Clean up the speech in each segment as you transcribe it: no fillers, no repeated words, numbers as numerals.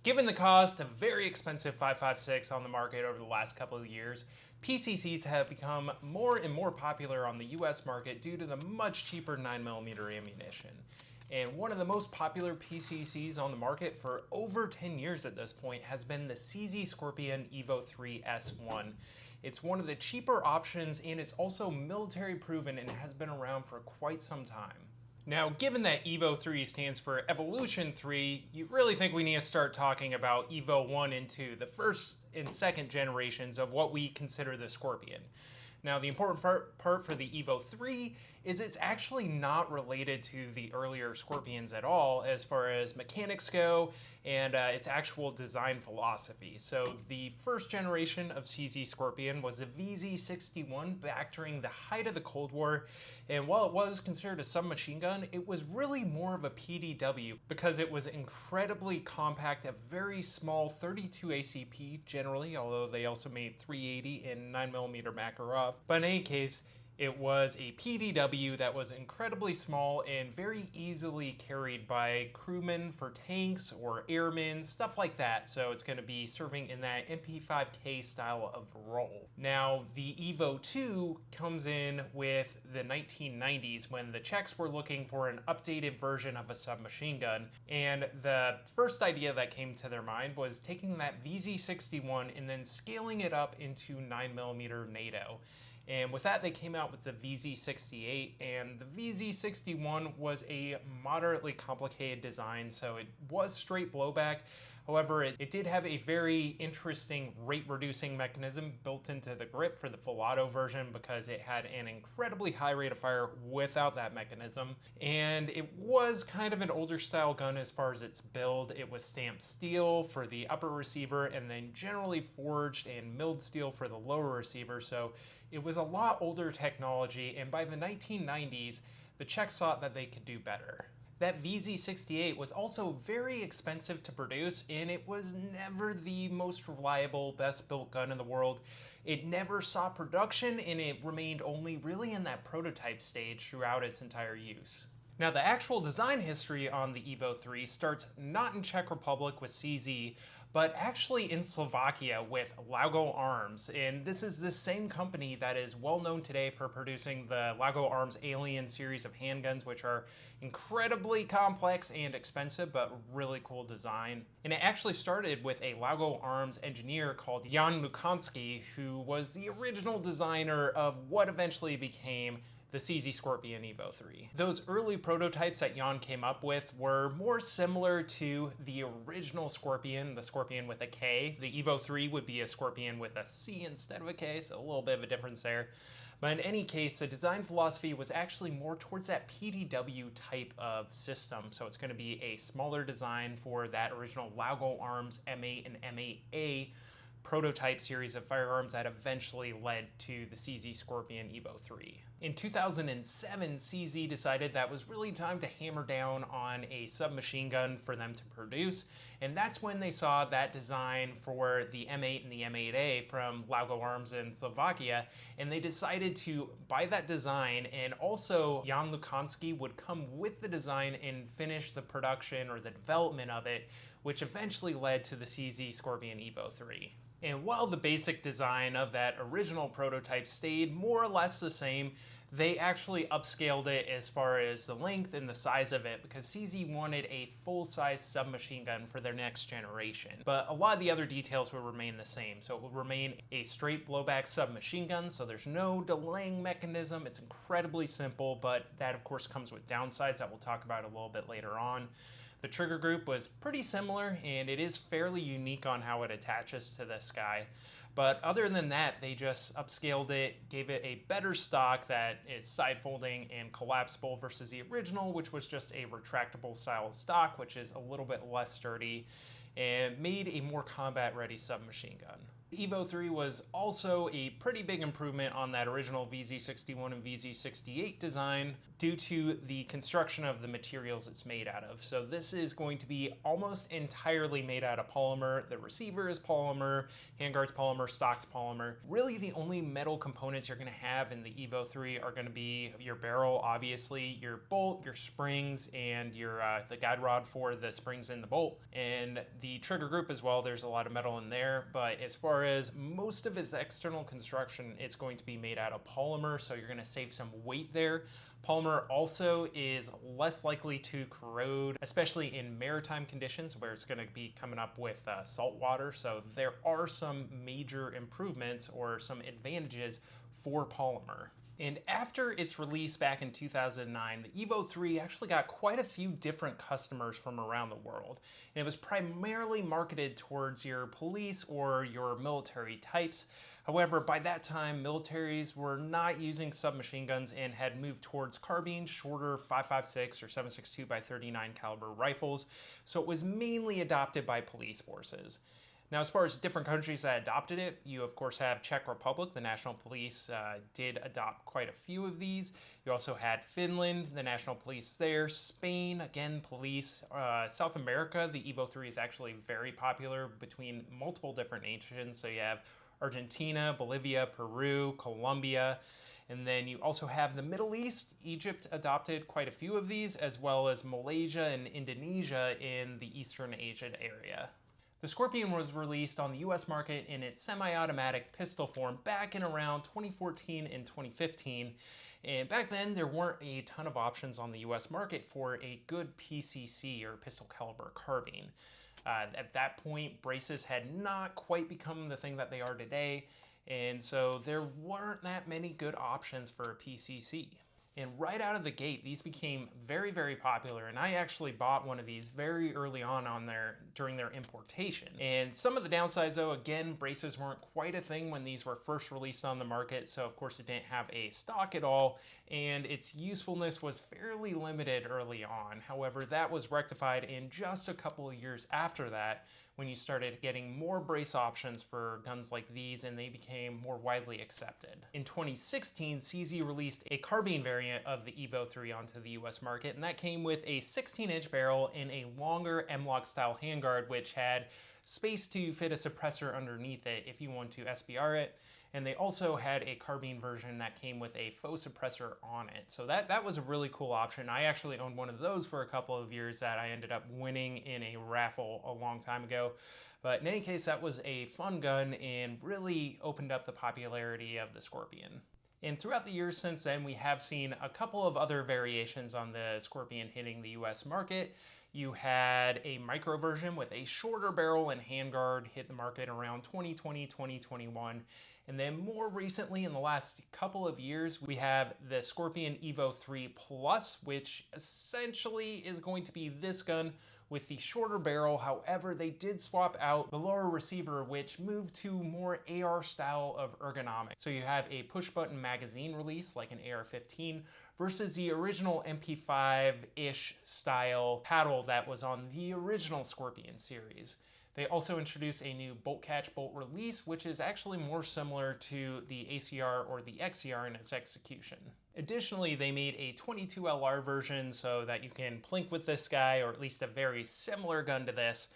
Given the cost of very expensive 5.56 on the market over the last couple of years, PCCs have become more and more popular on the US market due to the much cheaper 9mm ammunition. And one of the most popular PCCs on the market for over 10 years at this point has been the CZ Scorpion Evo 3 S1. It's one of the cheaper options, and it's also military proven and has been around for quite some time. Now, given that Evo 3 stands for Evolution 3, you really think we need to start talking about Evo 1 and 2, the first and second generations of what we consider the Scorpion. Now, the important part for the Evo 3 is it's actually not related to the earlier Scorpions at all as far as mechanics go and its actual design philosophy. So the first generation of CZ Scorpion was a VZ61 back during the height of the Cold War, and while it was considered a submachine gun, it was really more of a PDW because it was incredibly compact, a very small 32 ACP generally, although they also made 380 and 9mm Makarov. But in any case, it was a PDW that was incredibly small and very easily carried by crewmen for tanks or airmen, stuff like that. So it's going to be serving in that MP5K style of role. Now, the Evo 2 comes in with the 1990s when the Czechs were looking for an updated version of a submachine gun. And the first idea that came to their mind was taking that VZ61 and then scaling it up into 9mm NATO. And with that, they came out with the VZ68, and the VZ61 was a moderately complicated design, so it was straight blowback. However, it did have a very interesting rate-reducing mechanism built into the grip for the full auto version because it had an incredibly high rate of fire without that mechanism. And it was kind of an older style gun as far as its build. It was stamped steel for the upper receiver and then generally forged and milled steel for the lower receiver. So it was a lot older technology, and by the 1990s, the Czechs thought that they could do better. That VZ68 was also very expensive to produce, and it was never the most reliable, best built gun in the world. It never saw production, and it remained only really in that prototype stage throughout its entire use. Now, the actual design history on the Evo 3 starts not in Czech Republic with CZ, but actually in Slovakia with Laugo Arms. And this is the same company that is well known today for producing the Laugo Arms Alien series of handguns, which are incredibly complex and expensive, but really cool design. And it actually started with a Laugo Arms engineer called Jan Lukanski, who was the original designer of what eventually became the CZ Scorpion Evo 3. Those early prototypes that Jan came up with were more similar to the original Scorpion, the Scorpion with a K. The Evo 3 would be a Scorpion with a C instead of a K, so a little bit of a difference there. But in any case, the design philosophy was actually more towards that PDW type of system. So it's going to be a smaller design for that original Laugo Arms M8 and M8A prototype series of firearms that eventually led to the CZ Scorpion Evo 3. In 2007, CZ decided that was really time to hammer down on a submachine gun for them to produce, and that's when they saw that design for the M8 and the M8A from Laugo Arms in Slovakia, and they decided to buy that design, and also Jan Lukanski would come with the design and finish the production or the development of it, which eventually led to the CZ Scorpion Evo 3. And while the basic design of that original prototype stayed more or less the same, they actually upscaled it as far as the length and the size of it because CZ wanted a full-size submachine gun for their next generation. But a lot of the other details will remain the same. So it will remain a straight blowback submachine gun, so there's no delaying mechanism. It's incredibly simple, but that of course comes with downsides that we'll talk about a little bit later on. The trigger group was pretty similar, and it is fairly unique on how it attaches to this guy. But other than that, they just upscaled it, gave it a better stock that is side folding and collapsible versus the original, which was just a retractable style stock, which is a little bit less sturdy, and made a more combat ready submachine gun. Evo 3 was also a pretty big improvement on that original VZ61 and VZ68 design due to the construction of the materials it's made out of. So this is going to be almost entirely made out of polymer. The receiver is polymer, handguard's polymer, stock's polymer. Really the only metal components you're going to have in the Evo 3 are going to be your barrel, obviously, your bolt, your springs, and your the guide rod for the springs in the bolt. And the trigger group as well, there's a lot of metal in there, but as far as most of its external construction, it's going to be made out of polymer, so you're going to save some weight there. Polymer also is less likely to corrode, especially in maritime conditions where it's going to be coming up with salt water. So there are some major improvements or some advantages for polymer. And after its release back in 2009, the Evo 3 actually got quite a few different customers from around the world. And it was primarily marketed towards your police or your military types. However, by that time, militaries were not using submachine guns and had moved towards carbine, shorter 5.56 or 7.62 by 39 caliber rifles. So it was mainly adopted by police forces. Now, as far as different countries that adopted it, you of course have Czech Republic. The National Police did adopt quite a few of these. You also had Finland, the National Police there. Spain, again, police. South America, the Evo 3 is actually very popular between multiple different nations. So you have Argentina, Bolivia, Peru, Colombia. And then you also have the Middle East. Egypt adopted quite a few of these, as well as Malaysia and Indonesia in the Eastern Asian area. The Scorpion was released on the US market in its semi-automatic pistol form back in around 2014 and 2015. And back then, there weren't a ton of options on the US market for a good PCC or pistol caliber carbine. At that point, braces had not quite become the thing that they are today, and so there weren't that many good options for a PCC. And right out of the gate, these became very, very popular. And I actually bought one of these very early on during their importation. And some of the downsides though, again, braces weren't quite a thing when these were first released on the market. So of course it didn't have a stock at all. And its usefulness was fairly limited early on. However, that was rectified in just a couple of years after that, when you started getting more brace options for guns like these and they became more widely accepted. In 2016, CZ released a carbine variant of the Evo 3 onto the US market, and that came with a 16-inch barrel and a longer M-LOK style handguard, which had space to fit a suppressor underneath it if you want to SBR it. And they also had a carbine version that came with a faux suppressor on it. So that was a really cool option. I actually owned one of those for a couple of years that I ended up winning in a raffle a long time ago. But in any case, that was a fun gun and really opened up the popularity of the Scorpion. And throughout the years since then, we have seen a couple of other variations on the Scorpion hitting the US market. You had a micro version with a shorter barrel and handguard hit the market around 2020, 2021. And then more recently, in the last couple of years, we have the Scorpion Evo 3 Plus, which essentially is going to be this gun with the shorter barrel. However, they did swap out the lower receiver, which moved to more AR style of ergonomics. So you have a push-button magazine release like an AR-15 versus the original MP5-ish style paddle that was on the original Scorpion series. They also introduced a new bolt catch bolt release, which is actually more similar to the ACR or the XCR in its execution. Additionally, they made a 22LR version so that you can plink with this guy, or at least a very similar gun to this.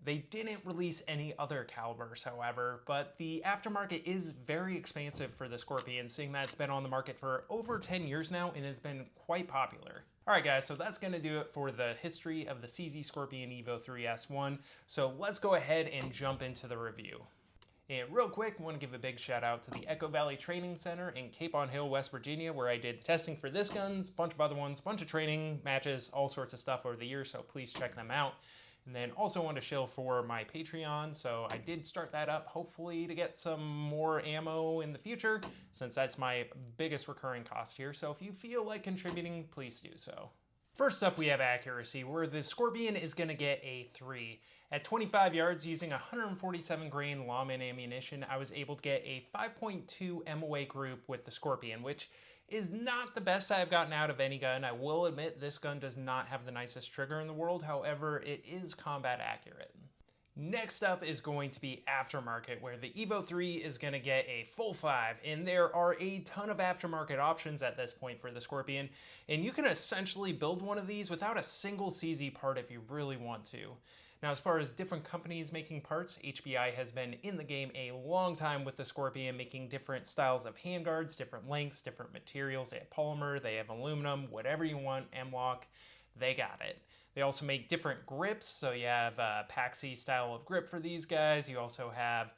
They didn't release any other calibers, however, but the aftermarket is very expansive for the Scorpion, seeing that it's been on the market for over 10 years now and has been quite popular. Alright guys, so that's going to do it for the history of the CZ Scorpion Evo 3 S1. So let's go ahead and jump into the review. And real quick, I want to give a big shout out to the Echo Valley Training Center in Cape on Hill, West Virginia, where I did the testing for this guns, a bunch of other ones, a bunch of training matches, all sorts of stuff over the years, so please check them out. And then also want to shill for my Patreon, so I did start that up, hopefully to get some more ammo in the future, since that's my biggest recurring cost here. So if you feel like contributing, please do so. First up, we have accuracy, where the Scorpion is going to get a 3. At 25 yards, using 147 grain Lawman ammunition, I was able to get a 5.2 MOA group with the Scorpion, which is not the best I've gotten out of any gun. I will admit this gun does not have the nicest trigger in the world, however, it is combat accurate. Next up is going to be Aftermarket, where the Evo 3 is going to get a full 5, and there are a ton of aftermarket options at this point for the Scorpion, and you can essentially build one of these without a single CZ part if you really want to. Now, as far as different companies making parts, HBI has been in the game a long time with the Scorpion, making different styles of handguards, different lengths, different materials. They have polymer, they have aluminum, whatever you want, M-LOK, they got it. They also make different grips, so you have a PCC style of grip for these guys. You also have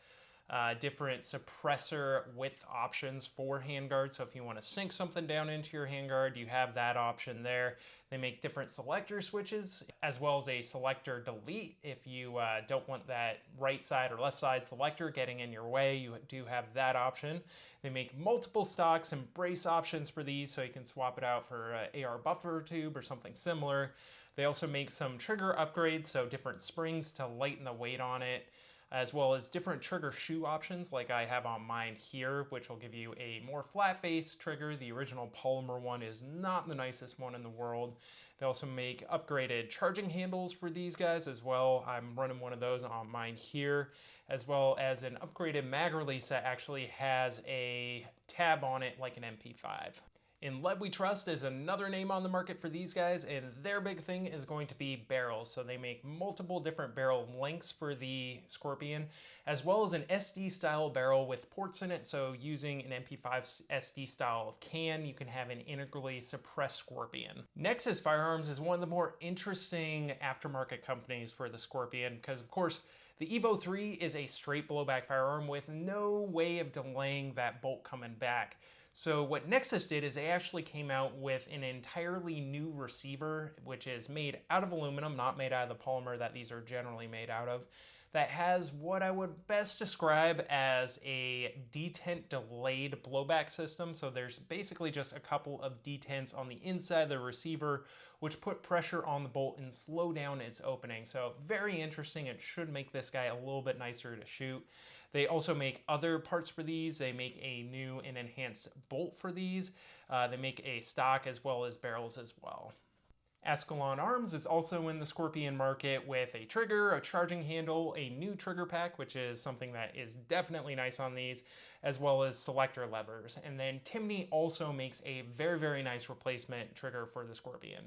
different suppressor width options for handguards, so if you want to sink something down into your handguard, you have that option there. They make different selector switches, as well as a selector delete. If you don't want that right side or left side selector getting in your way, you do have that option. They make multiple stocks and brace options for these, so you can swap it out for an AR buffer tube or something similar. They also make some trigger upgrades, so different springs to lighten the weight on it, as well as different trigger shoe options like I have on mine here, which will give you a more flat face trigger. The original polymer one is not the nicest one in the world. They also make upgraded charging handles for these guys as well. I'm running one of those on mine here, as well as an upgraded mag release that actually has a tab on it like an MP5. In Lead We Trust is another name on the market for these guys, and their big thing is going to be barrels. So they make multiple different barrel lengths for the Scorpion, as well as an SD style barrel with ports in it. So using an MP5 SD style of can, you can have an integrally suppressed Scorpion. Nexus Firearms is one of the more interesting aftermarket companies for the Scorpion, because of course, the Evo 3 is a straight blowback firearm with no way of delaying that bolt coming back. So what Nexus did is they actually came out with an entirely new receiver, which is made out of aluminum, not made out of the polymer that these are generally made out of, that has what I would best describe as a detent delayed blowback system. So there's basically just a couple of detents on the inside of the receiver, which put pressure on the bolt and slow down its opening. So very interesting. It should make this guy a little bit nicer to shoot. They also make other parts for these. They make a new and enhanced bolt for these. They make a stock as well as barrels as well. Ascalon Arms is also in the Scorpion market with a trigger, a charging handle, a new trigger pack, which is something that is definitely nice on these, as well as selector levers. And then Timney also makes a very, very nice replacement trigger for the Scorpion.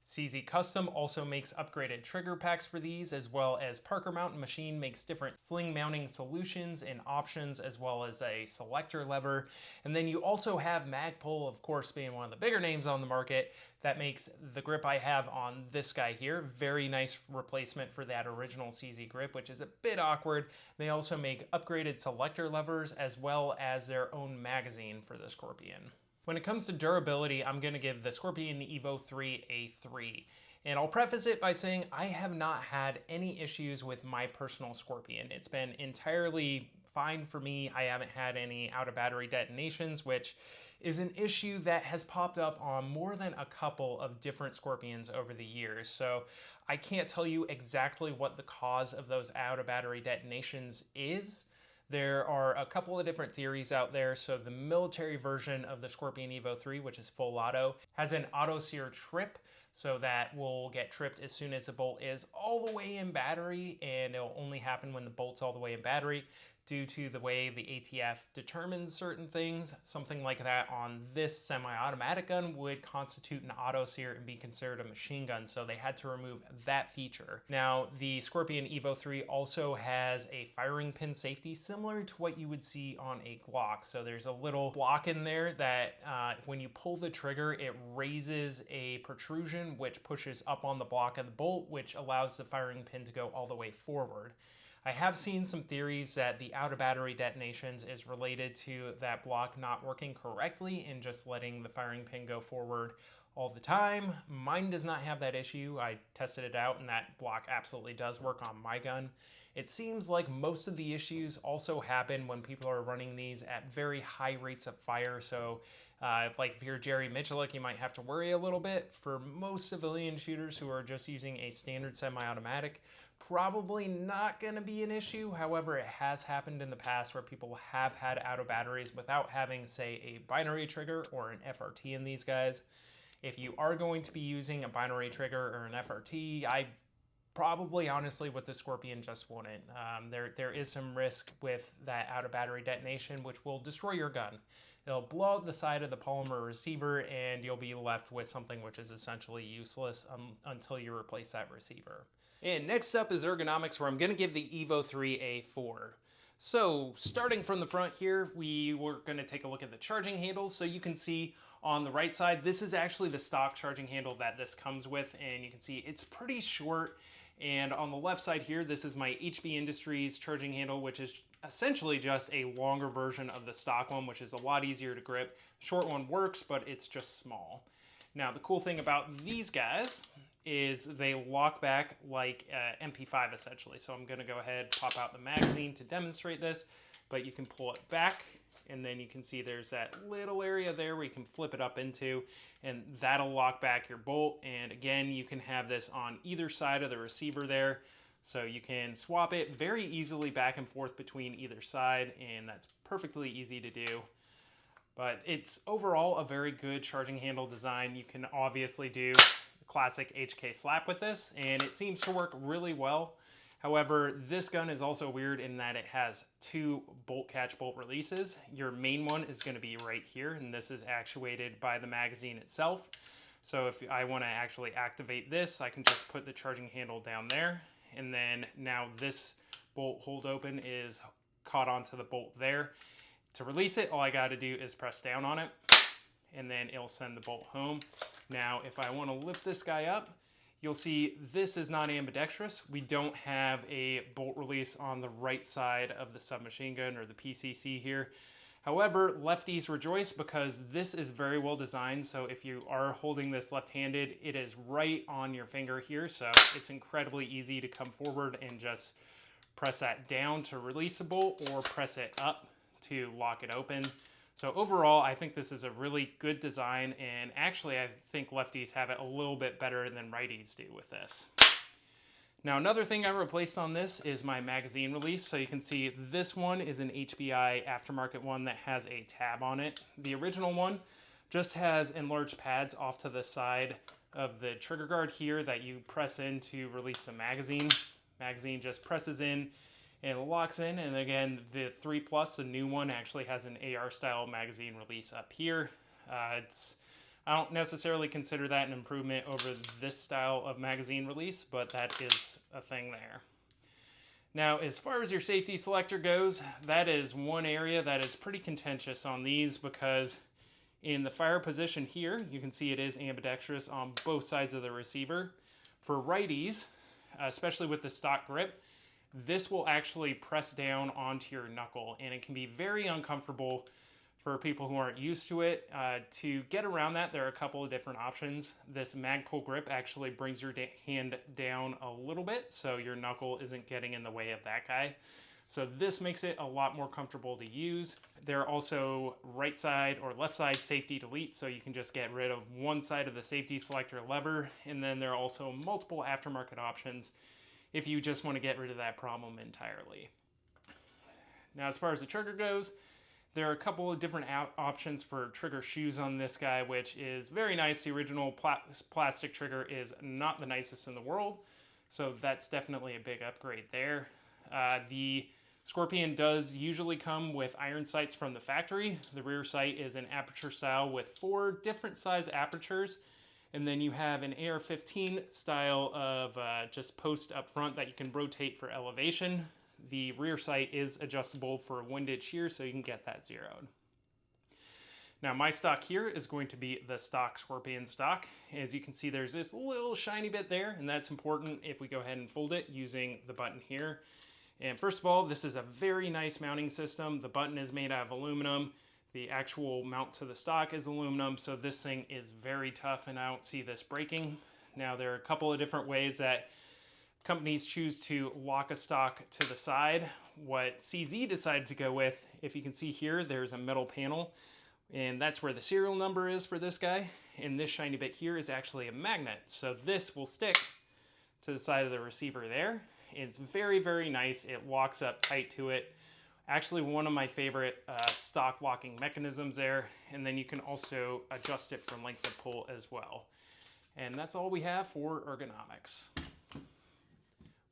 CZ Custom also makes upgraded trigger packs for these, as well as Parker Mountain Machine makes different sling mounting solutions and options, as well as a selector lever. And then you also have Magpul, of course, being one of the bigger names on the market, that makes the grip I have on this guy here. Very nice replacement for that original CZ grip, which is a bit awkward. They also make upgraded selector levers, as well as their own magazine for the Scorpion. When it comes to durability, I'm going to give the Scorpion Evo 3 a 3. And I'll preface it by saying I have not had any issues with my personal Scorpion. It's been entirely fine for me. I haven't had any out-of-battery detonations, which is an issue that has popped up on more than a couple of different Scorpions over the years. So I can't tell you exactly what the cause of those out-of-battery detonations is. There are a couple of different theories out there. So the military version of the Scorpion Evo 3, which is full auto, has an auto sear trip. So that will get tripped as soon as the bolt is all the way in battery, and it'll only happen when the bolt's all the way in battery due to the way the ATF determines certain things. Something like that on this semi-automatic gun would constitute an auto sear and be considered a machine gun, so they had to remove that feature. Now, the Scorpion Evo 3 also has a firing pin safety similar to what you would see on a Glock. So there's a little block in there that when you pull the trigger, it raises a protrusion which pushes up on the block of the bolt, which allows the firing pin to go all the way forward. I have seen some theories that the out-of-battery detonations is related to that block not working correctly and just letting the firing pin go forward all the time. Mine does not have that issue. I tested it out and that block absolutely does work on my gun. It seems like most of the issues also happen when people are running these at very high rates of fire. So if you're Jerry Michalik, you might have to worry a little bit. For most civilian shooters who are just using a standard semi-automatic, probably not going to be an issue. However, it has happened in the past where people have had out of batteries without having, say, a binary trigger or an FRT in these guys. If you are going to be using a binary trigger or an FRT, I probably honestly what the Scorpion just wouldn't. There is some risk with that out of battery detonation, which will destroy your gun. It'll blow out the side of the polymer receiver, and you'll be left with something which is essentially useless until you replace that receiver. And next up is Ergonomics, where I'm going to give the Evo 3 a 4. So starting from the front here, we were going to take a look at the charging handles. So you can see on the right side, this is actually the stock charging handle that this comes with, and you can see it's pretty short. And on the left side here, this is my HB Industries charging handle, which is essentially just a longer version of the stock one, which is a lot easier to grip. Short one works, but it's just small. Now, the cool thing about these guys is they lock back like MP5 essentially. So I'm going to go ahead, pop out the magazine to demonstrate this, but you can pull it back, and then you can see there's that little area there where you can flip it up into, and that'll lock back your bolt. And again, you can have this on either side of the receiver there, so you can swap it very easily back and forth between either side, and that's perfectly easy to do. But it's overall a very good charging handle design. You can obviously do the classic HK slap with this, and it seems to work really well. However, this gun is also weird in that it has two bolt catch bolt releases. Your main one is going to be right here, and this is actuated by the magazine itself. So if I want to actually activate this, I can just put the charging handle down there, and then now this bolt hold open is caught onto the bolt there. To release it, all I got to do is press down on it, and then it'll send the bolt home. Now, if I want to lift this guy up, you'll see this is not ambidextrous. We don't have a bolt release on the right side of the submachine gun or the PCC here. However, lefties rejoice because this is very well designed. So if you are holding this left-handed, it is right on your finger here. So it's incredibly easy to come forward and just press that down to release a bolt, or press it up to lock it open. So overall, I think this is a really good design, and actually I think lefties have it a little bit better than righties do with this. Now, another thing I replaced on this is my magazine release. So you can see this one is an HBI aftermarket one that has a tab on it. The original one just has enlarged pads off to the side of the trigger guard here that you press in to release the magazine. Magazine just presses in and it locks in. And again, the 3 Plus, the new one, actually has an AR style magazine release up here. I don't necessarily consider that an improvement over this style of magazine release, but that is a thing there. Now, as far as your safety selector goes, that is one area that is pretty contentious on these, because in the fire position here, you can see it is ambidextrous on both sides of the receiver. For righties, especially with the stock grip, this will actually press down onto your knuckle, and it can be very uncomfortable for people who aren't used to it. To get around that, there are a couple of different options. This mag pull grip actually brings your hand down a little bit, so your knuckle isn't getting in the way of that guy. So this makes it a lot more comfortable to use. There are also right side or left side safety deletes, so you can just get rid of one side of the safety selector lever, and then there are also multiple aftermarket options if you just want to get rid of that problem entirely. Now, as far as the trigger goes, there are a couple of different options for trigger shoes on this guy, which is very nice. The original plastic trigger is not the nicest in the world, so that's definitely a big upgrade there. The Scorpion does usually come with iron sights from the factory. The rear sight is an aperture style with 4 different size apertures, and then you have an AR-15 style of just post up front that you can rotate for elevation. The rear sight is adjustable for windage here, so you can get that zeroed. Now, my stock here is going to be the stock Scorpion stock. As you can see, there's this little shiny bit there, and that's important if we go ahead and fold it using the button here. And first of all, this is a very nice mounting system. The button is made out of aluminum. The actual mount to the stock is aluminum, so this thing is very tough, and I don't see this breaking. Now, there are a couple of different ways that companies choose to lock a stock to the side. What CZ decided to go with, if you can see here, there's a metal panel, and that's where the serial number is for this guy. And this shiny bit here is actually a magnet, so this will stick to the side of the receiver there. It's very, very nice. It locks up tight to it. Actually, one of my favorite stock locking mechanisms there, and then you can also adjust it for length of pull as well. And that's all we have for ergonomics.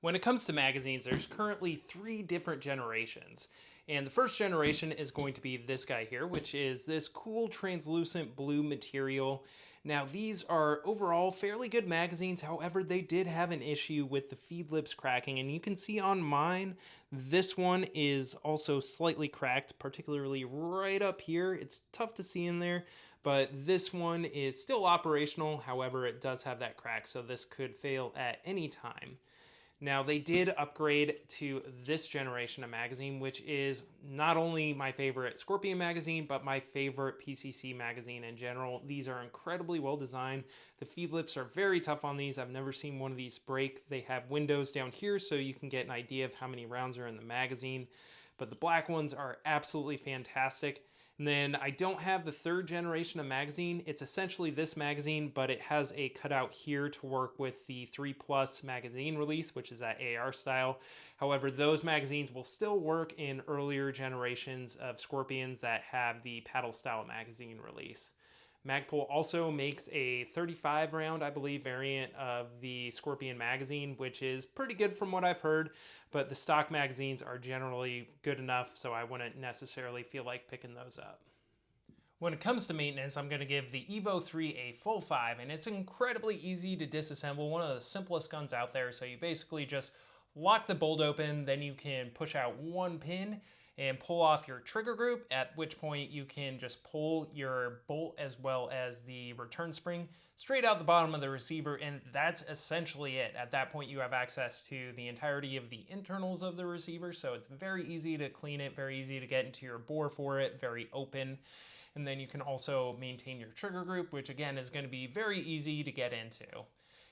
When it comes to magazines, there's currently 3 different generations. And the first generation is going to be this guy here, which is this cool translucent blue material. Now, these are overall fairly good magazines. However, they did have an issue with the feed lips cracking. And you can see on mine, this one is also slightly cracked, particularly right up here. It's tough to see in there, but this one is still operational. However, it does have that crack, so this could fail at any time. Now, they did upgrade to this generation of magazine, which is not only my favorite Scorpion magazine, but my favorite PCC magazine in general. These are incredibly well designed. The feed lips are very tough on these. I've never seen one of these break. They have windows down here so you can get an idea of how many rounds are in the magazine. But the black ones are absolutely fantastic. And then I don't have the 3rd generation of magazine. It's essentially this magazine, but it has a cutout here to work with the 3 Plus magazine release, which is that AR style. However, those magazines will still work in earlier generations of Scorpions that have the paddle style magazine release. Magpul also makes a 35 round, I believe, variant of the Scorpion magazine, which is pretty good from what I've heard, but the stock magazines are generally good enough, so I wouldn't necessarily feel like picking those up. When it comes to maintenance, I'm going to give the Evo 3 a full 5, and it's incredibly easy to disassemble, one of the simplest guns out there. So you basically just lock the bolt open, then you can push out one pin and pull off your trigger group, at which point you can just pull your bolt as well as the return spring straight out the bottom of the receiver, and that's essentially it. At that point, you have access to the entirety of the internals of the receiver, so it's very easy to clean it, very easy to get into your bore for it, very open. And then you can also maintain your trigger group, which again is going to be very easy to get into.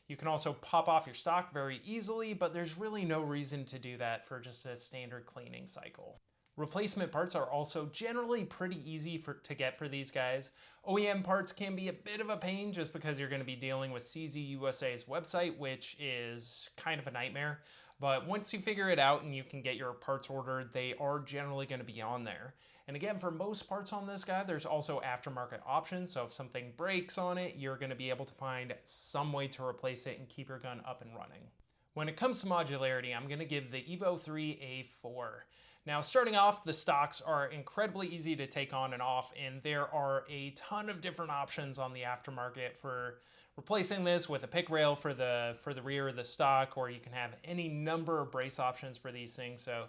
You can also pop off your stock very easily, but there's really no reason to do that for just a standard cleaning cycle. Replacement parts are also generally pretty easy to get for these guys. OEM parts can be a bit of a pain just because you're going to be dealing with CZ USA's website, which is kind of a nightmare. But once you figure it out and you can get your parts ordered, they are generally going to be on there. And again, for most parts on this guy, there's also aftermarket options. So if something breaks on it, you're going to be able to find some way to replace it and keep your gun up and running. When it comes to modularity, I'm going to give the Evo 3 a 4. Now, starting off, the stocks are incredibly easy to take on and off, and there are a ton of different options on the aftermarket for replacing this with a pick rail for the rear of the stock, or you can have any number of brace options for these things. So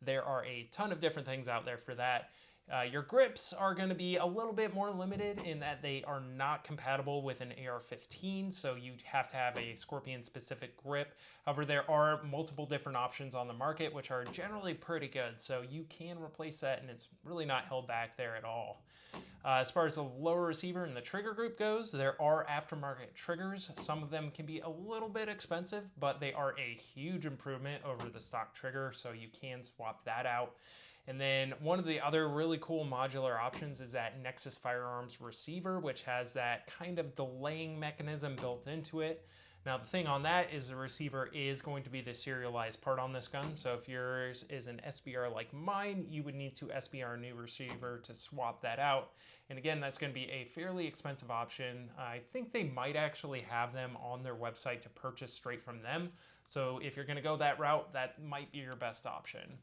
there are a ton of different things out there for that. Your grips are going to be a little bit more limited in that they are not compatible with an AR-15, so you'd have to have a Scorpion-specific grip. However, there are multiple different options on the market, which are generally pretty good, so you can replace that, and it's really not held back there at all. As far as the lower receiver and the trigger group goes, there are aftermarket triggers. Some of them can be a little bit expensive, but they are a huge improvement over the stock trigger, so you can swap that out. And then one of the other really cool modular options is that Nexus Firearms receiver, which has that kind of delaying mechanism built into it. Now, the thing on that is the receiver is going to be the serialized part on this gun. So if yours is an SBR like mine, you would need to SBR a new receiver to swap that out. And again, that's going to be a fairly expensive option. I think they might actually have them on their website to purchase straight from them. So if you're going to go that route, that might be your best option.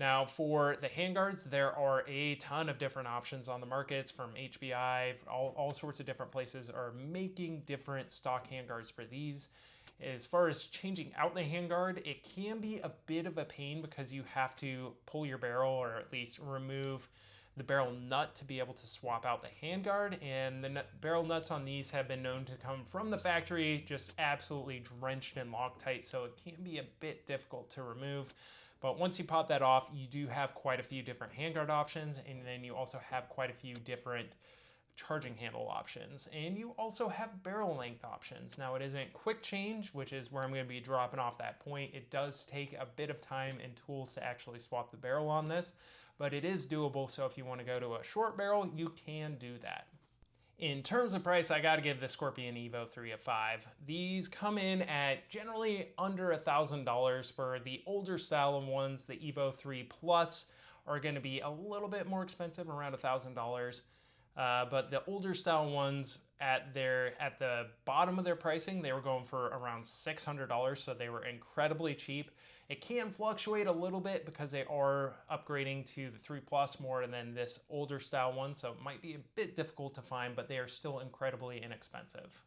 Now, for the handguards, there are a ton of different options on the markets from HBI, all sorts of different places are making different stock handguards for these. As far as changing out the handguard, it can be a bit of a pain because you have to pull your barrel or at least remove the barrel nut to be able to swap out the handguard, and the barrel nuts on these have been known to come from the factory just absolutely drenched in Loctite, so it can be a bit difficult to remove. But once you pop that off, you do have quite a few different handguard options, and then you also have quite a few different charging handle options. And you also have barrel length options. Now, it isn't quick change, which is where I'm going to be dropping off that point. It does take a bit of time and tools to actually swap the barrel on this, but it is doable. So if you want to go to a short barrel, you can do that. In terms of price, I got to give the Scorpion Evo 3 a 5. These come in at generally under $1,000 for the older style ones. The Evo 3 Plus are going to be a little bit more expensive, around $1,000. But the older style ones at the bottom of their pricing, they were going for around $600, so they were incredibly cheap. It can fluctuate a little bit because they are upgrading to the 3 Plus more than this older style one, so it might be a bit difficult to find, but they are still incredibly inexpensive.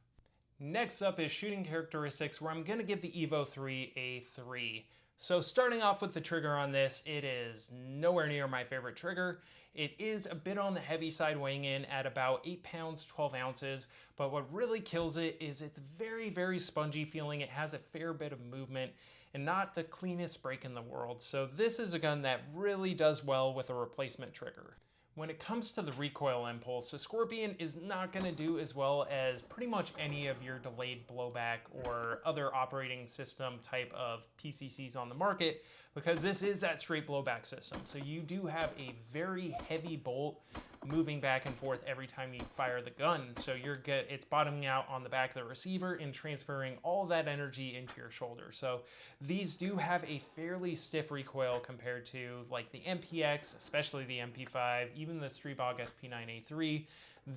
Next up is shooting characteristics, where I'm going to give the Evo 3 a 3. So starting off with the trigger on this, it is nowhere near my favorite trigger. It is a bit on the heavy side, weighing in at about 8 pounds, 12 ounces, but what really kills it is it's very, very spongy feeling. It has a fair bit of movement and not the cleanest break in the world. So this is a gun that really does well with a replacement trigger. When it comes to the recoil impulse, the Scorpion is not going to do as well as pretty much any of your delayed blowback or other operating system type of PCCs on the market, because this is that straight blowback system. So you do have a very heavy bolt moving back and forth every time you fire the gun. So it's bottoming out on the back of the receiver and transferring all that energy into your shoulder. So these do have a fairly stiff recoil compared to like the MPX, especially the MP5, even the Streetbog SP9A3.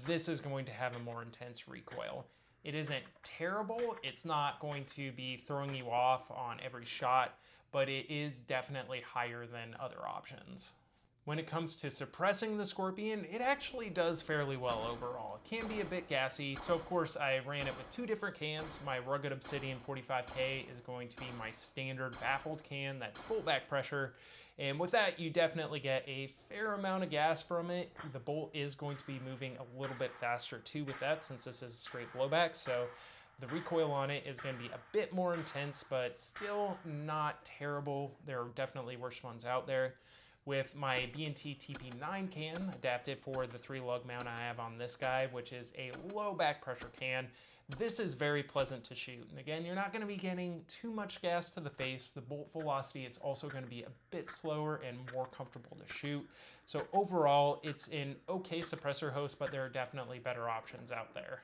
This is going to have a more intense recoil. It isn't terrible. It's not going to be throwing you off on every shot, but it is definitely higher than other options. When it comes to suppressing the Scorpion, it actually does fairly well overall. It can be a bit gassy, so of course I ran it with 2 different cans. My Rugged Obsidian 45K is going to be my standard baffled can that's full back pressure, and with that you definitely get a fair amount of gas from it. The bolt is going to be moving a little bit faster too with that, since this is straight blowback, so the recoil on it is going to be a bit more intense, but still not terrible. There are definitely worse ones out there. With my B&T TP9 can, adapted for the 3-lug mount I have on this guy, which is a low back pressure can, this is very pleasant to shoot. And again, you're not going to be getting too much gas to the face. The bolt velocity is also going to be a bit slower and more comfortable to shoot. So overall, it's an okay suppressor host, but there are definitely better options out there.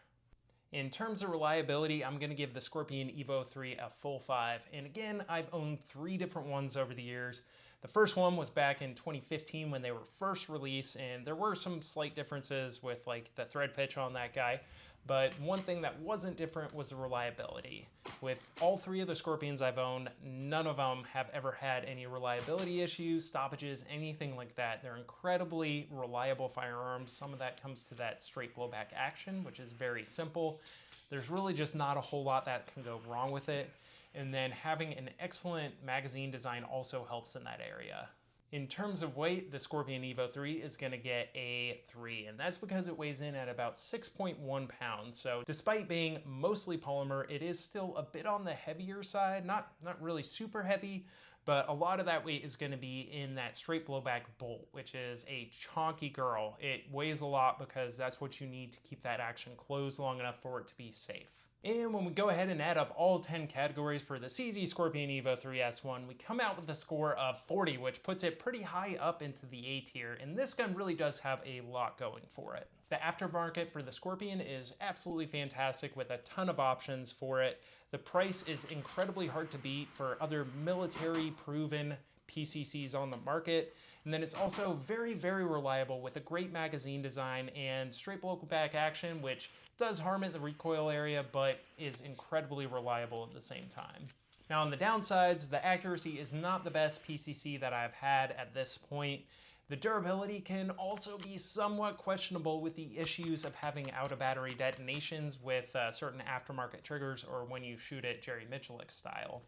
In terms of reliability, I'm going to give the Scorpion Evo 3 a full 5. And again, I've owned 3 different ones over the years. The first one was back in 2015 when they were first released, and there were some slight differences with like the thread pitch on that guy. But one thing that wasn't different was the reliability. With all 3 of the Scorpions I've owned, none of them have ever had any reliability issues, stoppages, anything like that. They're incredibly reliable firearms. Some of that comes to that straight blowback action, which is very simple. There's really just not a whole lot that can go wrong with it. And then having an excellent magazine design also helps in that area. In terms of weight, the Scorpion Evo 3 is going to get a 3, and that's because it weighs in at about 6.1 pounds. So despite being mostly polymer, it is still a bit on the heavier side, not really super heavy, but a lot of that weight is going to be in that straight blowback bolt, which is a chonky girl. It weighs a lot because that's what you need to keep that action closed long enough for it to be safe. And when we go ahead and add up all 10 categories for the CZ Scorpion Evo 3S1, we come out with a score of 40, which puts it pretty high up into the A tier, and this gun really does have a lot going for it. The aftermarket for the Scorpion is absolutely fantastic with a ton of options for it. The price is incredibly hard to beat for other military-proven PCCs on the market. And then it's also very, very reliable with a great magazine design and straight blowback action, which does harm in the recoil area, but is incredibly reliable at the same time. Now on the downsides, the accuracy is not the best PCC that I've had at this point. The durability can also be somewhat questionable with the issues of having out-of-battery detonations with certain aftermarket triggers or when you shoot it Jerry Miculek style.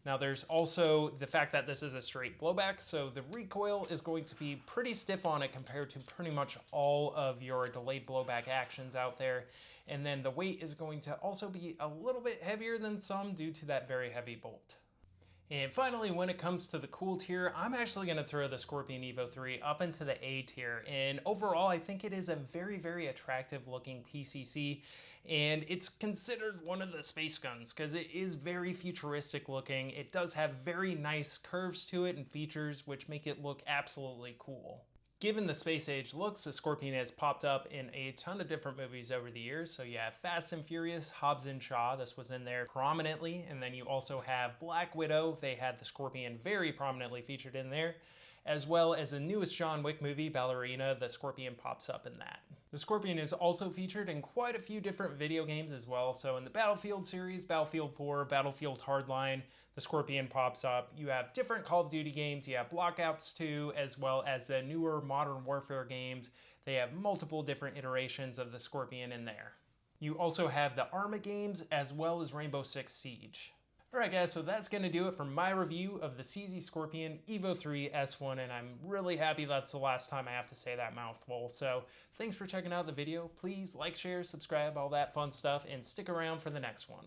Now there's also the fact that this is a straight blowback, so the recoil is going to be pretty stiff on it compared to pretty much all of your delayed blowback actions out there. And then the weight is going to also be a little bit heavier than some due to that very heavy bolt. And finally, when it comes to the cool tier, I'm actually going to throw the Scorpion Evo 3 up into the A tier. And overall, I think it is a very, very attractive looking PCC. And it's considered one of the space guns because it is very futuristic looking. It does have very nice curves to it and features which make it look absolutely cool. Given the space age looks, the Scorpion has popped up in a ton of different movies over the years. So you have Fast and Furious, Hobbs and Shaw, this was in there prominently. And then you also have Black Widow, they had the Scorpion very prominently featured in there. as well as the newest John Wick movie, Ballerina, the Scorpion pops up in that. The Scorpion is also featured in quite a few different video games as well. So in the Battlefield series, Battlefield 4, Battlefield Hardline, the Scorpion pops up. You have different Call of Duty games. You have Black Ops 2, as well as the newer Modern Warfare games. They have multiple different iterations of the Scorpion in there. You also have the Arma games, as well as Rainbow Six Siege. Alright guys, so that's going to do it for my review of the CZ Scorpion Evo 3 S1, and I'm really happy that's the last time I have to say that mouthful. So thanks for checking out the video. Please like, share, subscribe, all that fun stuff, and stick around for the next one.